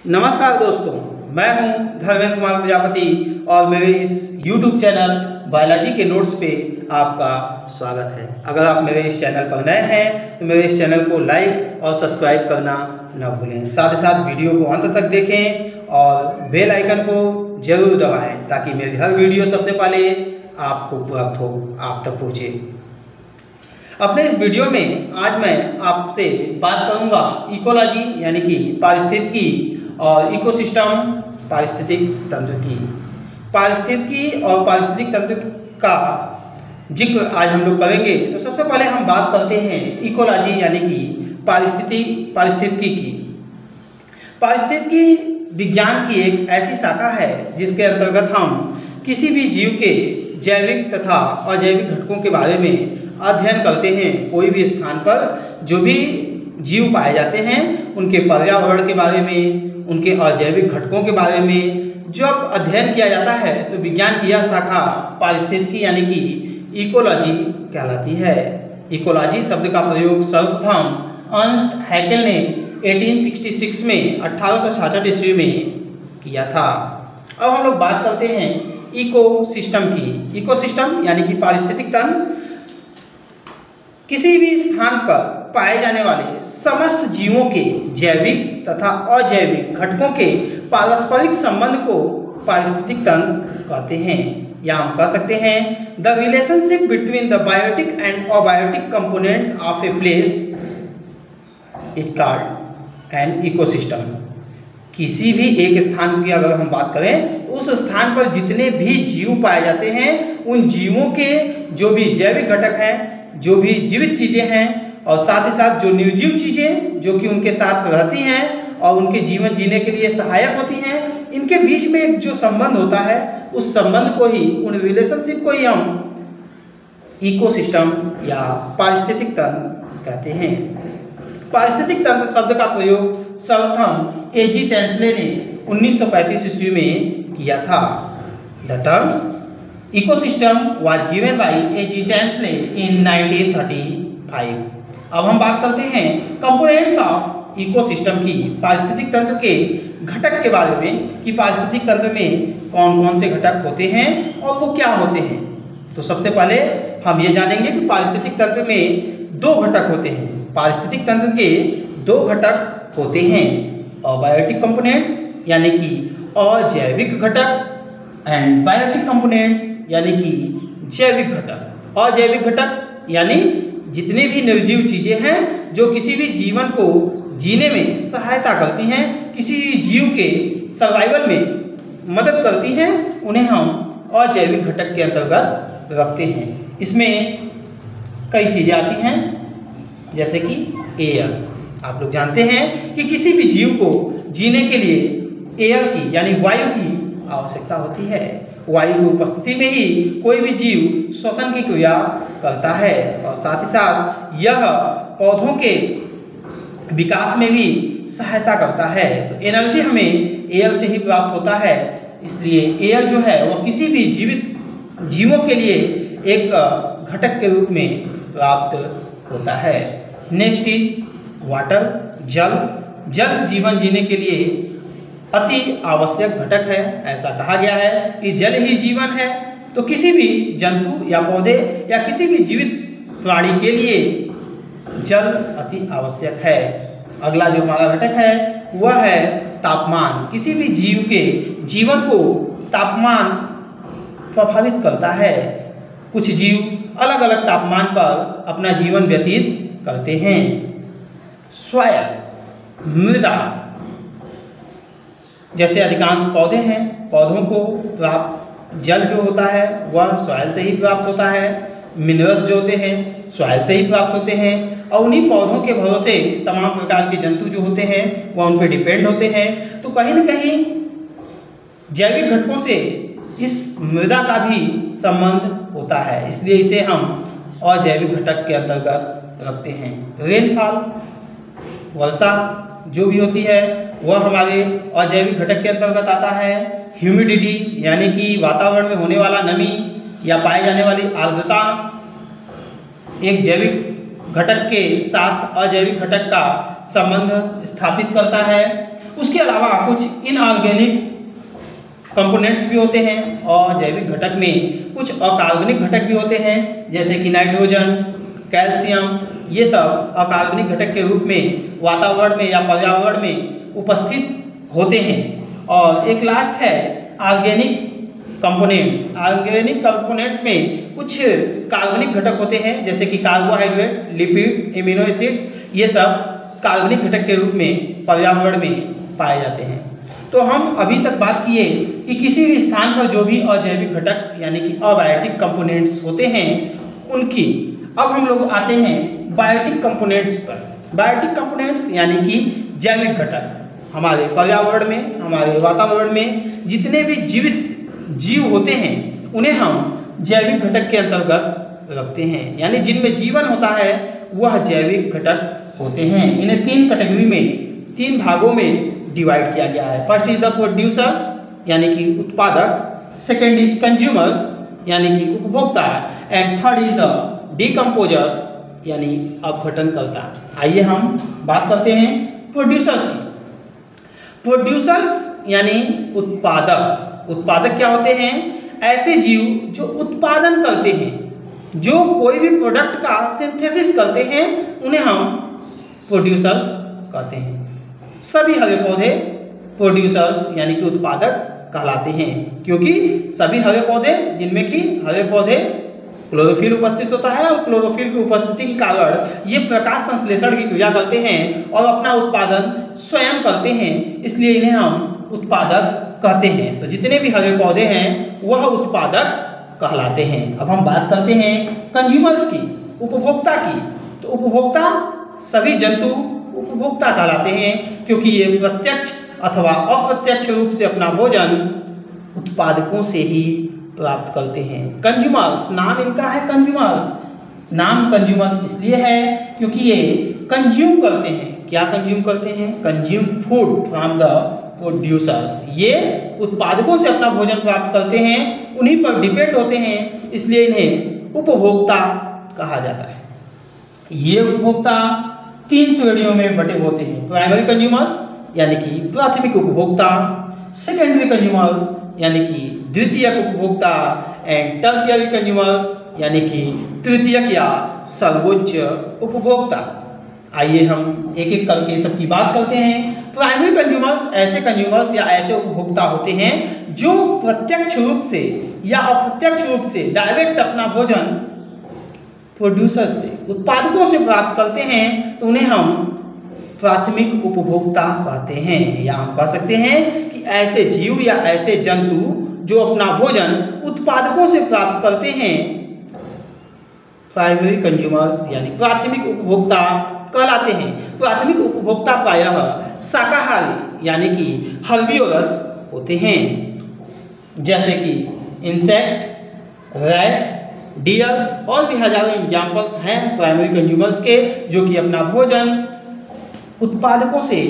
नमस्कार दोस्तों, मैं हूं धर्मेंद्र कुमार प्रजापति और मेरे इस YouTube चैनल बायोलॉजी के नोट्स पे आपका स्वागत है। अगर आप मेरे इस चैनल पर नए हैं तो मेरे इस चैनल को लाइक और सब्सक्राइब करना न भूलें। साथ ही साथ वीडियो को अंत तक देखें और बेल आइकन को जरूर दबाएं ताकि मेरी हर वीडियो सबसे पहले आपको प्राप्त हो, आप तक पहुँचे। अपने इस वीडियो में आज मैं आपसे बात करूंगा इकोलॉजी यानी कि पारिस्थितिकी और इकोसिस्टम पारिस्थितिक तंत्र की। पारिस्थितिकी और पारिस्थितिक तंत्र का जिक्र आज हम लोग करेंगे। तो सबसे पहले हम बात करते हैं इकोलॉजी यानी कि पारिस्थितिकी की। पारिस्थितिकी विज्ञान की एक ऐसी शाखा है जिसके अंतर्गत हम किसी भी जीव के जैविक तथा अजैविक घटकों के बारे में अध्ययन करते हैं। कोई भी स्थान पर जो भी जीव पाए जाते हैं उनके पर्यावरण के बारे में, उनके अजैविक घटकों के बारे में जब अध्ययन किया जाता है तो विज्ञान की यह शाखा पारिस्थितिकी यानी कि इकोलॉजी कहलाती है। इकोलॉजी शब्द का प्रयोग सर्वप्रथम अर्नस्ट हैकेल ने 1866 में 1866 ईस्वी में किया था। अब हम लोग बात करते हैं इकोसिस्टम की। इकोसिस्टम यानी कि पारिस्थितिक तंत्र किसी भी स्थान पर पाए जाने वाले समस्त जीवों के जैविक तथा अजैविक घटकों के पारस्परिक संबंध को पारिस्थितिक तंत्र कहते हैं, या हम कह सकते हैं the relationship between the biotic and abiotic components of a place is called an ecosystem. किसी भी एक स्थान की अगर हम बात करें, उस स्थान पर जितने भी जीव पाए जाते हैं उन जीवों के जो भी जैविक घटक हैं, जो भी जीवित चीज़ें हैं और साथ ही साथ जो निर्जीव चीज़ें जो कि उनके साथ रहती हैं और उनके जीवन जीने के लिए सहायक होती हैं, इनके बीच में एक जो संबंध होता है उस संबंध को ही, उन रिलेशनशिप को ही हम इकोसिस्टम या पारिस्थितिक तंत्र कहते हैं। पारिस्थितिक तंत्र शब्द का प्रयोग सर्वप्रथम एजी टेंसले ने 1935 ईस्वी में किया था। The terms ecosystem was given by A G Tansley in 1935। अब हम बात करते हैं कंपोनेंट्स ऑफ इकोसिस्टम की, पारिस्थितिक तंत्र के घटक के बारे में कि पारिस्थितिक तंत्र में कौन कौन से घटक होते हैं और वो क्या होते हैं। तो सबसे पहले हम ये जानेंगे कि पारिस्थितिक तंत्र में दो घटक होते हैं। पारिस्थितिक तंत्र के दो घटक होते हैं, अबायोटिक कंपोनेंट्स यानी कि अजैविक घटक एंड बायोटिक कंपोनेंट्स यानी कि जैविक घटक। अजैविक घटक यानी जितने भी निर्जीव चीज़ें हैं जो किसी भी जीवन को जीने में सहायता करती हैं, किसी भी जीव के सर्वाइवल में मदद करती हैं, उन्हें हम अजैविक घटक के अंतर्गत रखते हैं। इसमें कई चीज़ें आती हैं जैसे कि एयर। आप लोग जानते हैं कि किसी भी जीव को जीने के लिए एयर की यानी वायु की आवश्यकता होती है। वायु की उपस्थिति में ही कोई भी जीव श्वसन की क्रिया करता है और साथ ही साथ यह पौधों के विकास में भी सहायता करता है। तो एनर्जी हमें एयर से ही प्राप्त होता है, इसलिए एयर जो है वह किसी भी जीवित जीवों के लिए एक घटक के रूप में प्राप्त होता है। नेक्स्ट इज वाटर, जल। जल जीवन जीने के लिए अति आवश्यक घटक है। ऐसा कहा गया है कि जल ही जीवन है। तो किसी भी जंतु या पौधे या किसी भी जीवित प्राणी के लिए जल अति आवश्यक है। अगला जो हमारा घटक है वह है तापमान। किसी भी जीव के जीवन को तापमान प्रभावित करता है। कुछ जीव अलग अलग तापमान पर अपना जीवन व्यतीत करते हैं। सॉइल, मृदा, जैसे अधिकांश पौधे हैं, पौधों को प्राप्त जल जो होता है वह सॉइल से ही प्राप्त होता है। मिनरल्स जो होते हैं सॉइल से ही प्राप्त होते हैं और उन्हीं पौधों के भरोसे तमाम प्रकार के जंतु जो होते हैं वह उन पर डिपेंड होते हैं। तो कहीं न कहीं जैविक घटकों से इस मृदा का भी संबंध होता है, इसलिए इसे हम अजैविक घटक के अंतर्गत रखते हैं। रेनफॉल, वर्षा जो भी होती है वह हमारे अजैविक घटक के अंतर्गत आता है। ह्यूमिडिटी यानी कि वातावरण में होने वाला नमी या पाए जाने वाली आर्द्रता एक जैविक घटक के साथ अजैविक घटक का संबंध स्थापित करता है। उसके अलावा कुछ इनऑर्गेनिक कंपोनेंट्स भी होते हैं और जैविक घटक में कुछ अकार्बनिक घटक भी होते हैं, जैसे कि नाइट्रोजन, कैल्शियम, ये सब अकार्बनिक घटक के रूप में वातावरण में या पर्यावरण में उपस्थित होते हैं। और एक लास्ट है ऑर्गेनिक कंपोनेंट्स। ऑर्गेनिक कंपोनेंट्स में कुछ कार्बनिक घटक होते हैं, जैसे कि कार्बोहाइड्रेट, लिपिड, एमिनो एसिड्स, ये सब कार्बनिक घटक के रूप में पर्यावरण में पाए जाते हैं। तो हम अभी तक बात किए कि किसी भी स्थान पर जो भी अजैविक घटक यानी कि अबायोटिक कंपोनेंट्स होते हैं उनकी। अब हम लोग आते हैं बायोटिक कंपोनेंट्स पर। बायोटिक कंपोनेंट्स यानी कि जैविक घटक। हमारे पर्यावरण में, हमारे वातावरण में जितने भी जीवित जीव होते हैं उन्हें हम जैविक घटक के अंतर्गत रखते हैं, यानी जिनमें जीवन होता है वह जैविक घटक होते हैं। इन्हें तीन कैटेगरी में, तीन भागों में डिवाइड किया गया है। फर्स्ट इज द प्रोड्यूसर्स यानी कि उत्पादक, सेकेंड इज कंज्यूमर्स यानी कि उपभोक्ता, and third is the decomposers यानी अपघटनकर्ता। आइए हम बात करते हैं प्रोड्यूसर्स की। प्रोड्यूसर्स यानी उत्पादक। उत्पादक क्या होते हैं? ऐसे जीव जो उत्पादन करते हैं, जो कोई भी प्रोडक्ट का सिंथेसिस करते हैं, उन्हें हम प्रोड्यूसर्स कहते हैं। सभी हरे पौधे प्रोड्यूसर्स यानी कि उत्पादक कहलाते हैं, क्योंकि सभी हरे पौधे, जिनमें कि हरे पौधे क्लोरोफिल उपस्थित होता है और क्लोरोफिल की उपस्थिति के कारण ये प्रकाश संश्लेषण की क्रिया करते हैं और अपना उत्पादन स्वयं करते हैं, इसलिए इन्हें हम उत्पादक कहते हैं। तो जितने भी हरे पौधे हैं वह उत्पादक कहलाते हैं। अब हम बात करते हैं कंज्यूमर्स की, उपभोक्ता की। तो उपभोक्ता, सभी जंतु उपभोक्ता कहलाते हैं, क्योंकि ये प्रत्यक्ष अथवा अप्रत्यक्ष रूप से अपना भोजन उत्पादकों से ही प्राप्त करते हैं। कंज्यूमर्स, नाम इनका है कंज्यूमर्स। नाम कंज्यूमर्स इसलिए है क्योंकि ये कंज्यूम करते हैं। क्या कंज्यूम करते हैं? Consume food from the producers. ये उत्पादकों से अपना भोजन प्राप्त करते हैं, उन्हीं पर डिपेंड होते हैं, इसलिए इन्हें उपभोक्ता कहा जाता है। ये उपभोक्ता तीन श्रेणियों में बटे होते हैं। प्राइमरी कंज्यूमर्स यानी कि प्राथमिक उपभोक्ता, सेकेंडरी कंज्यूमर्स यानी कि द्वितीयक उपभोक्ता, एंड टर्शियरी कंज्यूमर्स यानी कि तृतीयक या सर्वोच्च उपभोक्ता। आइए हम एक एक करके सबकी बात करते हैं। प्राइमरी कंज्यूमर्स ऐसे कंज्यूमर्स या ऐसे उपभोक्ता होते हैं जो प्रत्यक्ष रूप से या अप्रत्यक्ष रूप से डायरेक्ट अपना भोजन प्रोड्यूसर से, उत्पादकों से प्राप्त करते हैं, तो उन्हें हम प्राथमिक उपभोक्ता कहते हैं। या हम कह सकते हैं कि ऐसे जीव या ऐसे जंतु जो अपना भोजन उत्पादकों से प्राप्त करते हैं, प्राइमरी कंज्यूमर्स यानी प्राथमिक उपभोक्ता कहलाते हैं। प्राथमिक उपभोक्ता प्रायः शाकाहारी यानी कि हर्बिवोरस होते हैं, जैसे कि इंसेक्ट, रैट, डियर और भी हजारों एग्जाम्पल्स हैं प्राइमरी कंज्यूमर्स के, जो कि अपना भोजन उत्पादकों से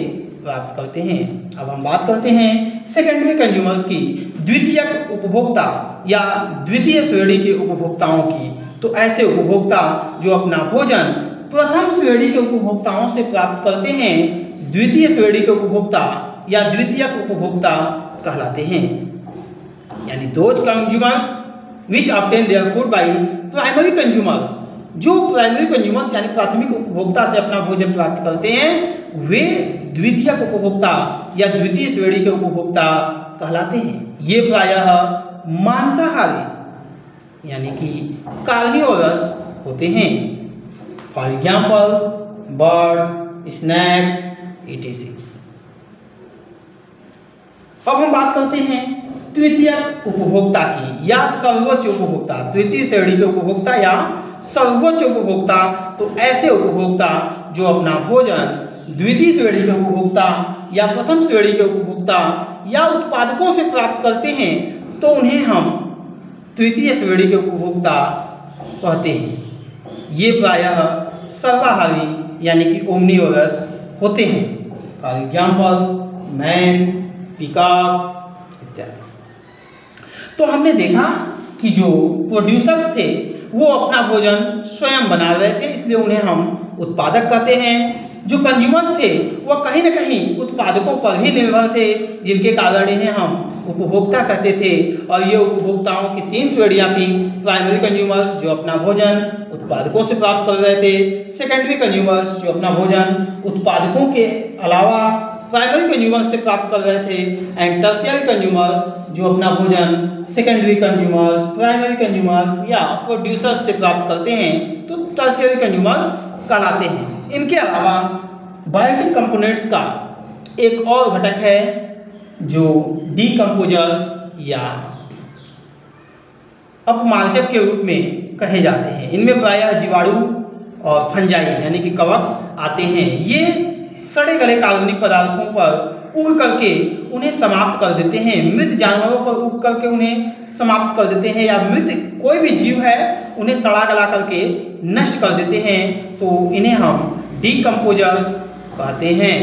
प्राप्त करते हैं। अब हम बात करते हैं सेकेंडरी कंज्यूमर्स की, द्वितीयक उपभोक्ता या द्वितीय श्रेणी के उपभोक्ताओं की। तो ऐसे उपभोक्ता जो अपना भोजन प्रथम श्रेणी के उपभोक्ताओं से प्राप्त करते हैं, द्वितीय श्रेणी के उपभोक्ता या द्वितीयक उपभोक्ता कहलाते हैं। यानी those consumers which obtain their food by primary consumers, जो प्राइमरी कंज्यूमर्स यानी प्राथमिक उपभोक्ता से अपना भोजन प्राप्त करते हैं, वे द्वितीयक उपभोक्ता या द्वितीय श्रेणी के उपभोक्ता कहलाते हैं। ये प्रायः मांसाहारी यानी कि कार्निवोरस होते हैं। For examples birds, snacks, etc. अब हम बात करते हैं तृतीयक उपभोक्ता की या सर्वोच्च उपभोक्ता, तृतीय श्रेणी के उपभोक्ता या सर्वोच्च उपभोक्ता। तो ऐसे उपभोक्ता जो अपना भोजन द्वितीय श्रेणी के उपभोक्ता या प्रथम श्रेणी के उपभोक्ता या उत्पादकों से प्राप्त करते हैं, तो उन्हें हम तृतीय श्रेणी के उपभोक्ता कहते हैं। ये प्रायः सर्वाहारी यानी कि ओमनिवोरस होते हैं। फॉर एग्जाम्पल्स मैन, पीकॉक इत्यादि। तो हमने देखा कि जो प्रोड्यूसर्स थे वो अपना भोजन स्वयं बना रहे थे, इसलिए उन्हें हम उत्पादक कहते हैं। जो कंज्यूमर्स थे वह कहीं ना कहीं उत्पादकों पर ही निर्भर थे, जिनके कारण इन्हें हम उपभोक्ता कहते थे। और ये उपभोक्ताओं की 3 श्रेणियाँ थी। प्राइमरी कंज्यूमर्स जो अपना भोजन उत्पादकों से प्राप्त कर रहे थे, सेकेंडरी कंज्यूमर्स जो अपना भोजन उत्पादकों के अलावा प्राइमरी कंज्यूमर्स से प्राप्त कर रहे थे, एंड टर्शियरी कंज्यूमर्स जो अपना भोजन सेकेंडरी कंज्यूमर्स, प्राइमरी कंज्यूमर्स या प्रोड्यूसर्स से प्राप्त करते हैं, तो टर्शियरी कंज्यूमर्स कहलाते हैं। इनके अलावा बायोटिक कंपोनेंट्स का एक और घटक है जो डीकम्पोजर्स या अपमार्जक के रूप में कहे जाते हैं। इनमें प्रायः जीवाणु और फंजाई यानी कि कवक आते हैं। ये सड़े गले कार्बनिक पदार्थों पर उग करके उन्हें समाप्त कर देते हैं, मृत जानवरों पर उग करके उन्हें समाप्त कर देते हैं, या मृत कोई भी जीव है उन्हें सड़ा गला करके नष्ट कर देते हैं। तो इन्हें हम डीकम्पोजर्स कहते हैं।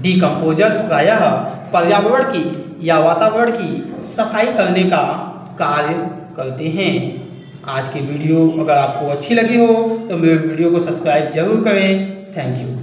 डीकम्पोजर्स प्रायः पर्यावरण की या वातावरण की सफाई करने का कार्य करते हैं। आज की वीडियो अगर आपको अच्छी लगी हो तो मेरे वीडियो को सब्सक्राइब जरूर करें। Thank you.